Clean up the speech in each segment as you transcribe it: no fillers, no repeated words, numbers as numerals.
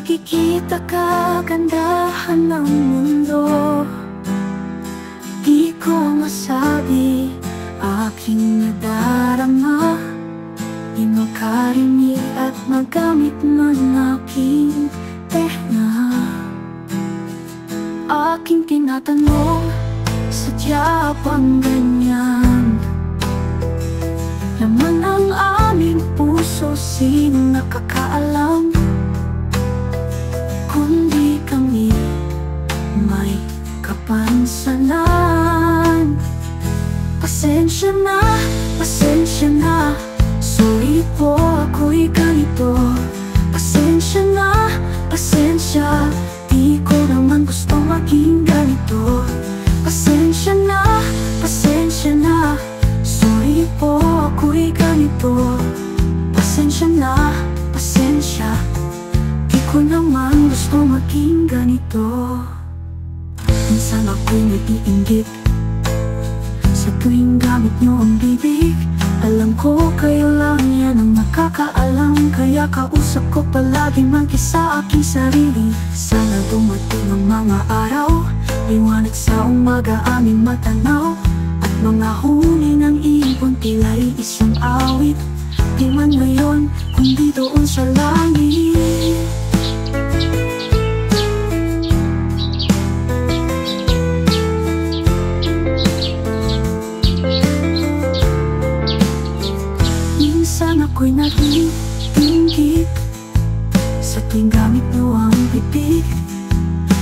nakikita kagandahan ng mundo. Di ko masabi, aking nadarama. Di makarinig at magamit ng aking tehna. Aking tinatanong, sadya bang ganyan? Laman ang aming puso, sino nakakaalam? Kundi kami may kapansanan. Pasensya na, pasensya na. Sorry po, ako'y ganito. Pasensya na, pasensya. Di ko naman gusto maging ganito. Pasensya na, pasensya na. Sorry po, ako'y ganito. Pasensya na, pasensya. Di ko naman gusto maging ganito. Minsan ako'y nag-iinggit sa tuwing gamit niyo ang bibig. Alam ko kayo lang yan ang nakakaalam, kaya kausap ko palagi mag-isa aking sarili. Sana dumating ang mga araw, liwanag sa umaga aming matanaw. At mga huni ng ibon tila'y isang awit. Di man ngayon, kundi doon sa langit. Minsan ako'y nag-iinggit sa tuwing gamit niyo ang bibig.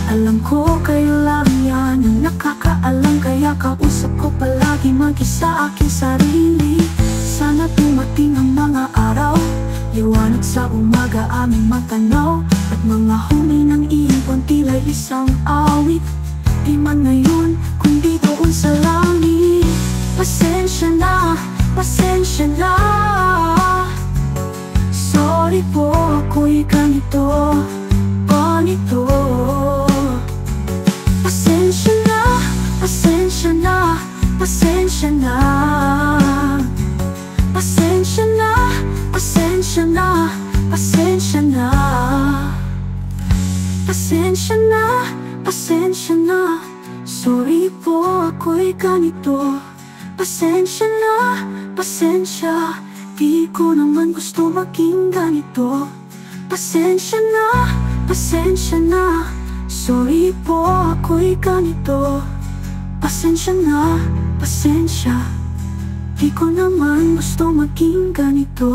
Alam ko kayo lang yan ang nakakaalam, kaya kausap ko palagi mag-isa aking sarili. Sana dumating ang mga araw, liwanag sa umaga aming matanaw. At mga huni ng ibon tila'y isang awit. Di man ngayon, kundi doon sa langit. Pasensya na, pasensya na. Sorry po, ako'y ganito, ganito. Pasensya na, pasensya na, pasensya na. Pasensya na, pasensya na, pasensya na. Pasensya na, pasensya na. Sorry po, ako'y ganito. Pasensya na, pasensya. Di ko naman gusto maging ganito. Pasensya na, pasensya na. Sorry po, ako'y ganito. Pasensya na, pasensya. Di ko naman gusto maging ganito.